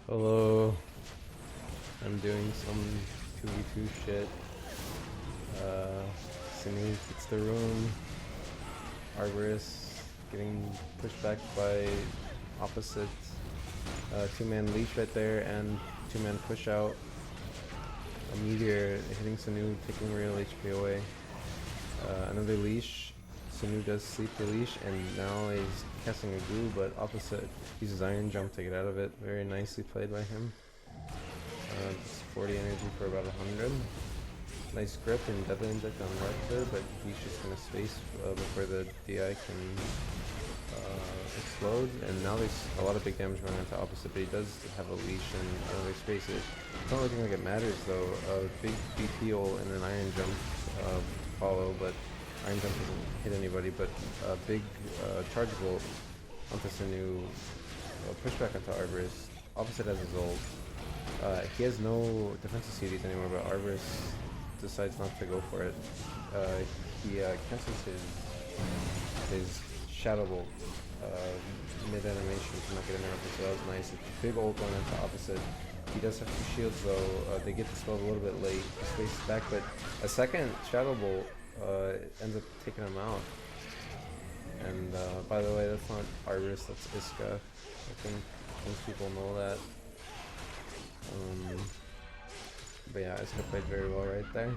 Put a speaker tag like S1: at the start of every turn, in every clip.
S1: Hello, I'm doing some 2v2 shit. Synoo gets the room. Arborist getting pushed back by Opposite. Two-man leash right there and two-man push out. A meteor hitting Synoo, taking real HP away. Another leash. Synoo does sleep the leash, and now he's casting a goo, but Opposite uses iron jump to get out of it. Very nicely played by him. It's 40 energy for about 100. Nice grip and deadly inject on markzr, but he's just gonna space before the DI can explode. And now there's a lot of big damage going on to Opposite, but he does have a leash and another space. It's not looking like it matters though. Big BP ult and an iron jump to follow, but iron jump doesn't hit anybody. But big chargeable onto Synoo, pushback onto Arborist. Opposite has his ult. He has no defensive CDs anymore, but Arborist decides not to go for it. He cancels his Shadow Bolt mid-animation to not get interrupted, so that was nice. It's big ult going into Opposite. He does have 2 shields though. They get dispelled a little bit late. He spaces back, but a second Shadow Bolt ends up taking him out. And by the way, that's not Arborist, that's Iska. I think most people know that. But yeah, Iska played very well right there.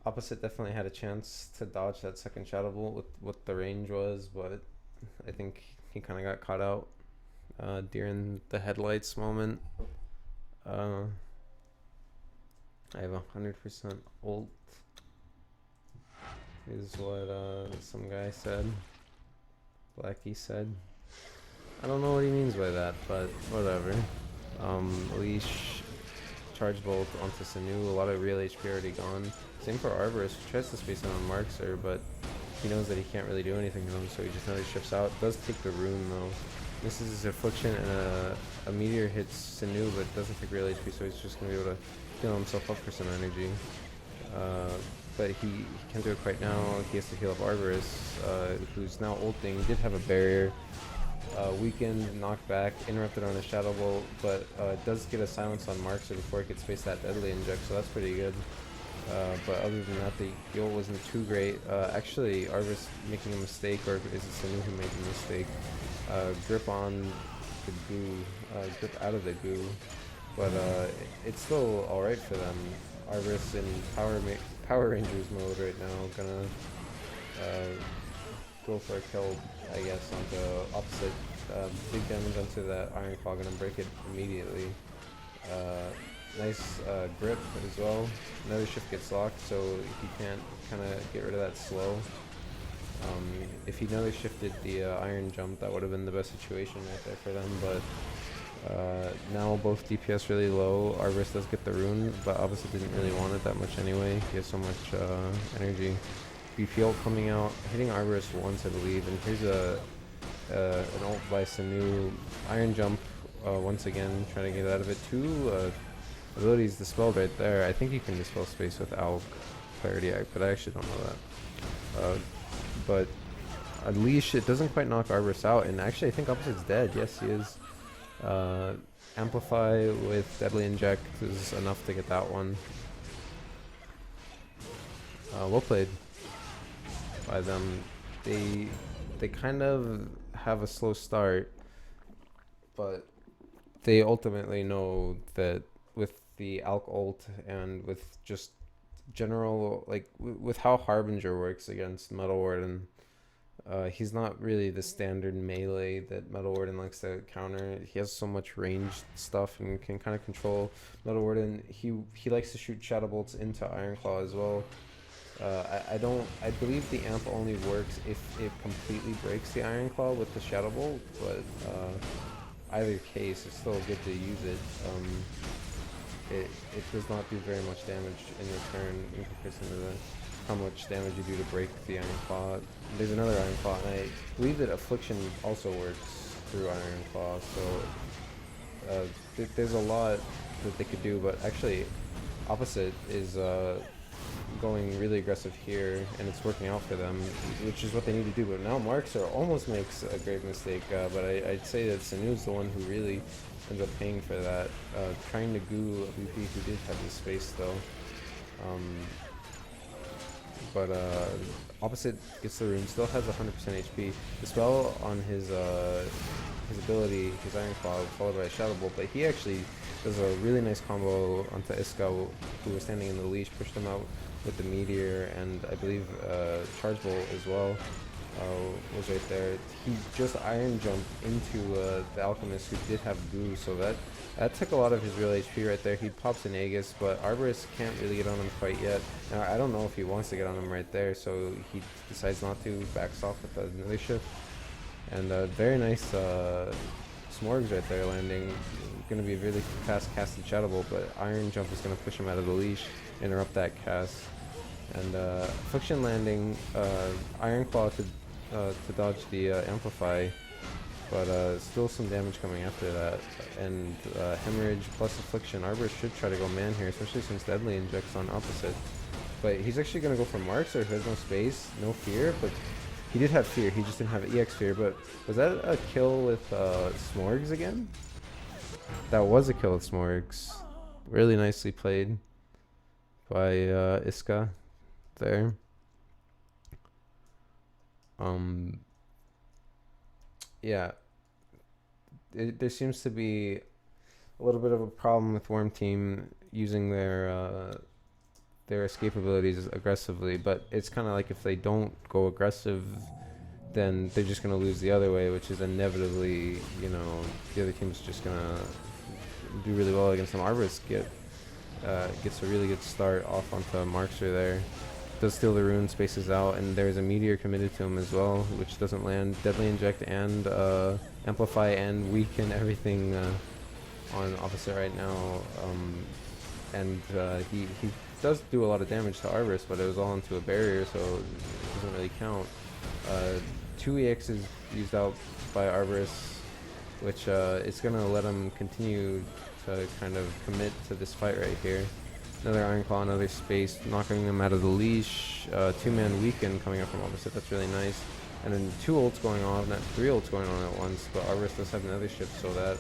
S1: Opposite definitely had a chance to dodge that second Shadow Bolt with what the range was, but I think he kind of got caught out during the headlights moment. I have 100% ult, is what some guy said. Blackie said. I don't know what he means by that, but whatever. Leash, charge bolt onto Synoo, a lot of real HP already gone. Same for Arborist, who tries to space it on markzr, but he knows that he can't really do anything to him, so he just nearly shifts out. Does take the rune though. Misses his affliction, and a meteor hits Synoo, but doesn't take real HP, so he's just gonna be able to heal himself up for some energy. But he can't do it quite now. He has to heal up Arborist, who's now ulting. He did have a barrier. Weakened, knocked back, interrupted on a Shadow Bolt, but does get a silence on markzr before it gets space that deadly inject, so that's pretty good. But other than that, the ult wasn't too great. Actually, Arborist making a mistake, or is it Synoo who made the mistake? Grip on the goo, grip out of the goo, but it's still alright for them. Arborist in Power Rangers mode right now, gonna go for a kill, I guess, onto Opposite. Big damage onto that Iron Claw, gonna break it immediately. Nice grip as well. Another shift gets locked, so he can't kind of get rid of that slow. If he another shifted the iron jump, that would have been the best situation right there for them, but now both DPS really low. Arborist does get the rune, but Opposite didn't really want it that much anyway. He has so much energy. BP ult coming out, hitting Arborist once, I believe, and here's an ult by Synoo. Iron jump once again, trying to get out of it. 2 abilities dispelled right there. I think you can dispel space with Alk Clarity Act, but I actually don't know that. But a leash, it doesn't quite knock Arborist out, and actually I think Opposite's dead. Yes, he is. Amplify with Deadly Inject is enough to get that one. Well played by them. They kind of have a slow start, but they ultimately know that with the Alk ult and with just general, like with how Harbinger works against Metal Warden, he's not really the standard melee that Metal Warden likes to counter. He has so much ranged stuff and can kind of control Metal Warden. He likes to shoot Shadow Bolts into Iron Claw as well. I believe the amp only works if it completely breaks the Iron Claw with the Shadow Bolt, but either case, it's still good to use it. It does not do very much damage in return in comparison to how much damage you do to break the Iron Claw. There's another Iron Claw, and I believe that Affliction also works through Iron Claw, so there's a lot that they could do, but actually Opposite is going really aggressive here, and it's working out for them, which is what they need to do. But now markzr almost makes a great mistake, but I'd say that synoo's the one who really ends up paying for that, trying to goo a BP who did have his space though. But Opossite gets the rune, still has 100% HP. The spell on his ability, his Iron Claw, followed by a Shadow Bolt, but he actually does a really nice combo onto Iska, who was standing in the leash, pushed him out with the Meteor, and I believe Charge Bolt as well was right there. He just Iron Jumped into the Alchemist, who did have Goo, so that took a lot of his real HP right there. He pops an Aegis, but Arborist can't really get on him quite yet. Now, I don't know if he wants to get on him right there, so he decides not to, backs off with another shift. And very nice Smorgs right there landing. Going to be a really fast casted Shadow Bolt, but Iron Jump is going to push him out of the leash, interrupt that cast. And Affliction landing, Iron Claw to dodge the Amplify, but still some damage coming after that. And Hemorrhage plus Affliction. Arborist should try to go man here, especially since Deadly injects on Opossite. But he's actually going to go for markzr, who has no space, no fear, but he did have fear, he just didn't have EX fear. But was that a kill with Smorgs again? That was a kill with Smorgs. Really nicely played by Iska there. Yeah, there seems to be a little bit of a problem with Worm Team using their escape abilities aggressively, but it's kind of like if they don't go aggressive, then they're just going to lose the other way, which is inevitably, you know, the other team's just going to do really well against them. Arborist gets a really good start off onto markzr there. Does steal the rune, spaces out, and there's a Meteor committed to him as well, which doesn't land. Deadly Inject and Amplify and weaken everything on Opossite right now. And he does do a lot of damage to Arborist, but it was all into a barrier, so it doesn't really count. 2 EXs used out by Arborist, which is going to let him continue to kind of commit to this fight right here. Another Iron Claw, another space, knocking him out of the leash. 2-man weaken coming up from Opossite, that's really nice. And then 2 ults going on, not 3 ults going on at once, but Arborist does have another shift, so that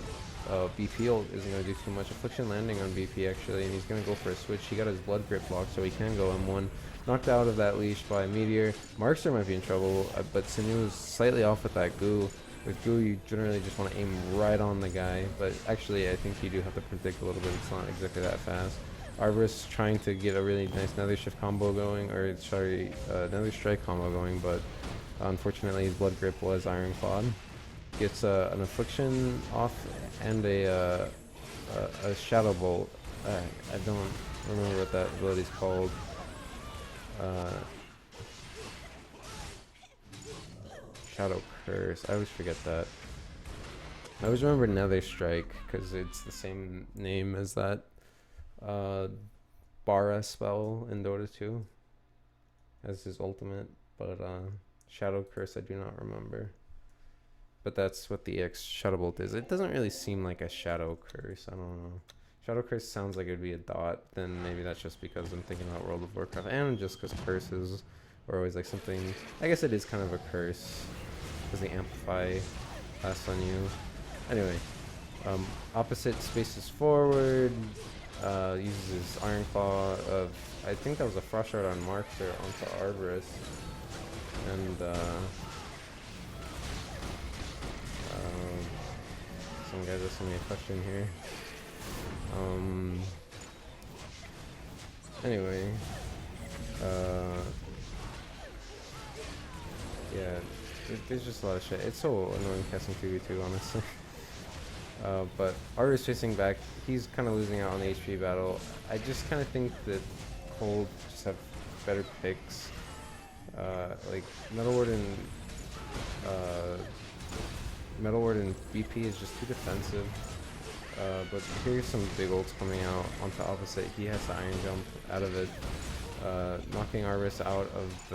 S1: BP ult isn't going to do too much. Affliction landing on BP actually, and he's going to go for a switch. He got his blood grip blocked, so he can go M1. Knocked out of that leash by a Meteor. markzr might be in trouble, but synoo is slightly off with that goo. With goo, you generally just want to aim right on the guy, but actually I think you do have to predict a little bit. It's not exactly that fast. Arborist trying to get a really nice Nether Shift combo going, or sorry, Nether Strike combo going, but unfortunately his blood grip was Iron Clawed. Gets an Affliction off and a Shadow Bolt. I don't remember what that ability is called. Shadow Curse. I always forget that. I always remember Nether Strike because it's the same name as that Bara spell in Dota 2 as his ultimate, but Shadow Curse I do not remember. But that's what the EX Shadow Bolt is. It doesn't really seem like a Shadow Curse. I don't know. Shadow Curse sounds like it would be a dot. Then maybe that's just because I'm thinking about World of Warcraft, and just because curses are always like something. I guess it is kind of a curse because they amplify lasts on you. Anyway, Opossite spaces forward. Uses his Iron Claw of, I think that was a Frost Shard on markzr onto Arborist, and some guys asking me a question here. Anyway, yeah, there's just a lot of shit. It's so annoying casting 2v2, honestly. But Arborist facing back, he's kind of losing out on the HP battle. I just kind of think that Cold just have better picks. Like Metal Ward and BP is just too defensive. But here's some big ults coming out onto Opossite. He has to Iron Jump out of it, knocking Arborist out of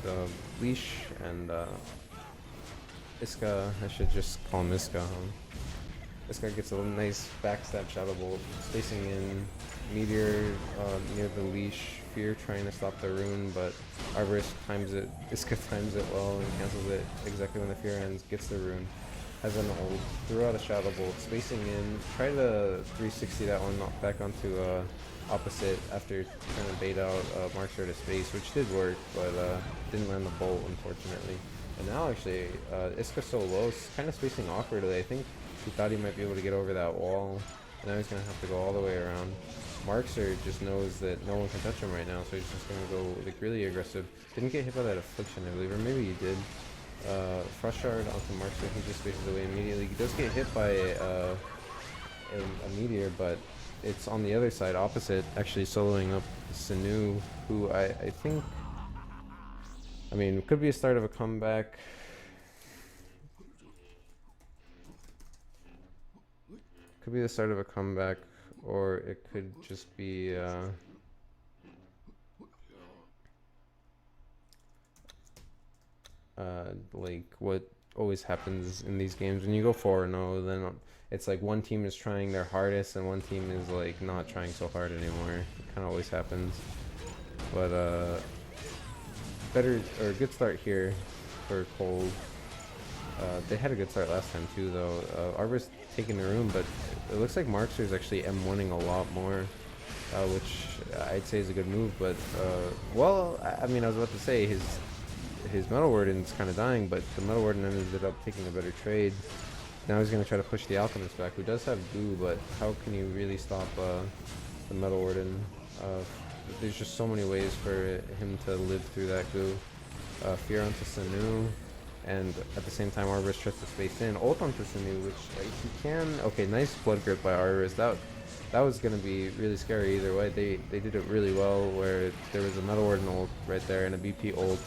S1: the leash, and Iska, I should just call him Iska, Iska gets a nice backstab Shadow Bolt, spacing in Meteor near the leash. Fear trying to stop the rune, but Arborist times it. Iska times it well and cancels it exactly when the Fear ends. Gets the rune. Has an ult. Threw out a Shadow Bolt, spacing in. Tried to 360 that one back onto Opposite after trying to bait out markzr to space, which did work, but didn't land the bolt, unfortunately. And now, actually, Iska's so low, it's kind of spacing awkwardly. I think he thought he might be able to get over that wall, and now he's going to have to go all the way around. markzr just knows that no one can touch him right now, so he's just going to go like really aggressive. Didn't get hit by that affliction, I believe, or maybe he did. Frost Shard onto markzr, he just spaces away immediately. He does get hit by a meteor, but it's on the other side, opposite, actually soloing up synoo, who I think, I mean, could be a start of a comeback. Could be the start of a comeback, or it could just be like what always happens in these games when you go 4-0, then it's like one team is trying their hardest and one team is like not trying so hard anymore. It kind of always happens. But better or good start here for Cold. They had a good start last time too, though. Arbor's taking the room, but it looks like markzr is actually M1ing a lot more, which I'd say is a good move. But well, I mean, I was about to say his Metal Warden's kind of dying, but the Metal Warden ended up taking a better trade. Now he's going to try to push the Alchemist back, who does have goo, but how can you really stop the Metal Warden? There's just so many ways for him to live through that goo. Fear onto synoo, and at the same time Arborist tries to space in. Ult onto synoo, which he can. Okay, nice blood grip by Arborist. That was going to be really scary either way. They did it really well, where there was a Metal Warden ult right there and a BP ult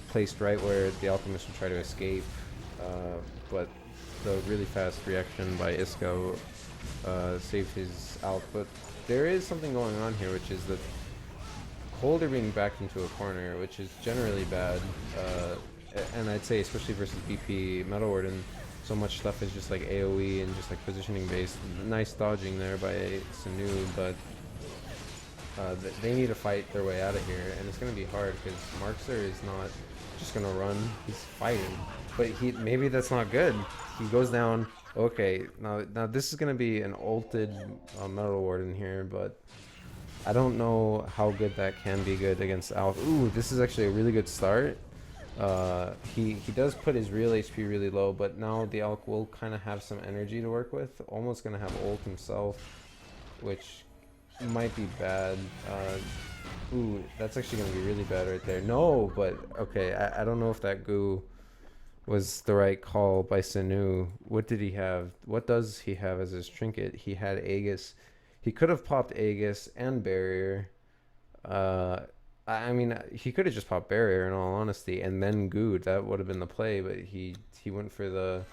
S1: placed right where the Alchemist would try to escape, but the really fast reaction by Iska saved his out. But there is something going on here, which is that Cold are being backed into a corner, which is generally bad, and I'd say especially versus BP Metal Warden, so much stuff is just like AoE and just like positioning based. Nice dodging there by synoo, but they need to fight their way out of here, and it's going to be hard because markzr is not just going to run, he's fighting. But maybe that's not good. He goes down. Okay, now this is going to be an ulted Metal Warden here, but I don't know how good that can be good against Alpha. Ooh, this is actually a really good start. He does put his real HP really low, but now the Alk will kind of have some energy to work with. Almost going to have ult himself, which might be bad. Ooh, that's actually going to be really bad right there. No, but okay, I don't know if that goo was the right call by synoo. What did he have? What does he have as his trinket? He had Aegis. He could have popped Aegis and Barrier. I mean, he could have just popped Barrier in all honesty, and then gooed. That would have been the play, but he went for the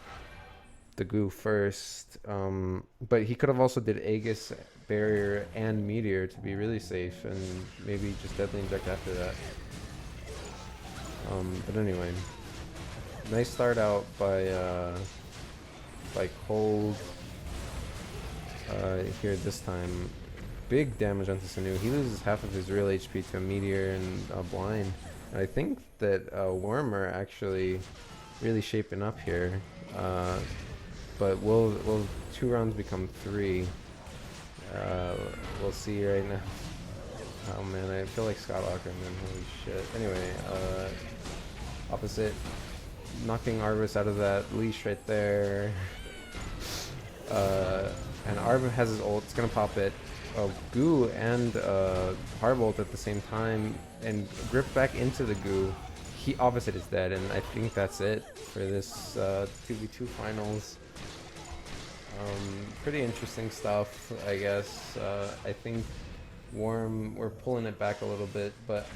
S1: goo first. But he could have also did Aegis, Barrier, and Meteor to be really safe, and maybe just Deadly Inject after that. But anyway, nice start out by Cold here this time. Big damage onto synoo. He loses half of his real HP to a Meteor and Blind. And I think that Worm are actually really shaping up here. But will 2 rounds become 3? We'll see right now. Oh man, I feel like Scott Ackerman. Holy shit. Anyway, opposite knocking Arborist out of that leash right there. And Arb has his ult. It's gonna pop it. Goo and Harbolt at the same time, and grip back into the goo. Opposite is dead, and I think that's it for this 2v2 finals. Pretty interesting stuff, I guess. I think Worm, we're pulling it back a little bit, but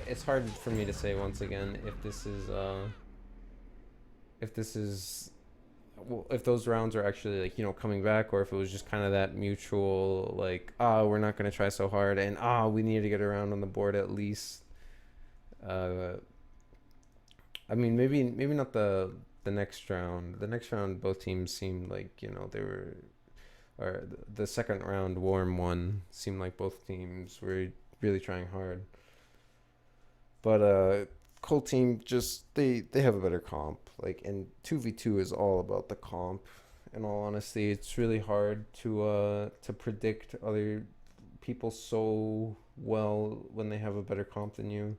S1: it's hard for me to say once again if those rounds are actually like, you know, coming back, or if it was just kind of that mutual like, we're not going to try so hard, and we need to get around on the board at least. I mean, maybe not the the next round. The next round, both teams seemed like, you know, they were, or the second round, Warm won. Seemed like both teams were really trying hard. But Cold team just they have a better comp. Like, and 2v2 is all about the comp. In all honesty, it's really hard to predict other people so well when they have a better comp than you.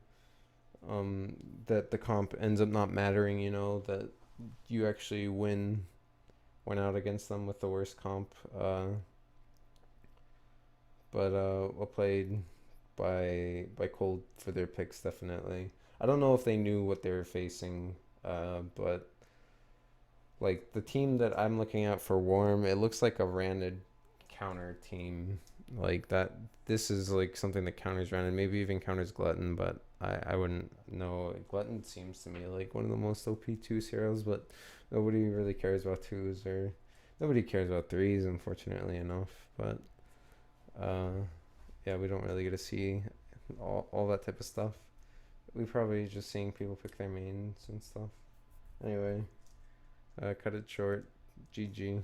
S1: That the comp ends up not mattering. You know that you actually went out against them with the worst comp. But well played by Cold for their picks, definitely. I don't know if they knew what they were facing, but like the team that I'm looking at for Warm, it looks like a Randed counter team. Like that, this is like something that counters Randed, maybe even counters Glutton, but I wouldn't know. Glutton seems to me like one of the most OP twos heroes, but nobody really cares about twos, or nobody cares about threes, unfortunately enough. But yeah, we don't really get to see all that type of stuff. We probably just seeing people pick their mains and stuff. Anyway, cut it short. GG.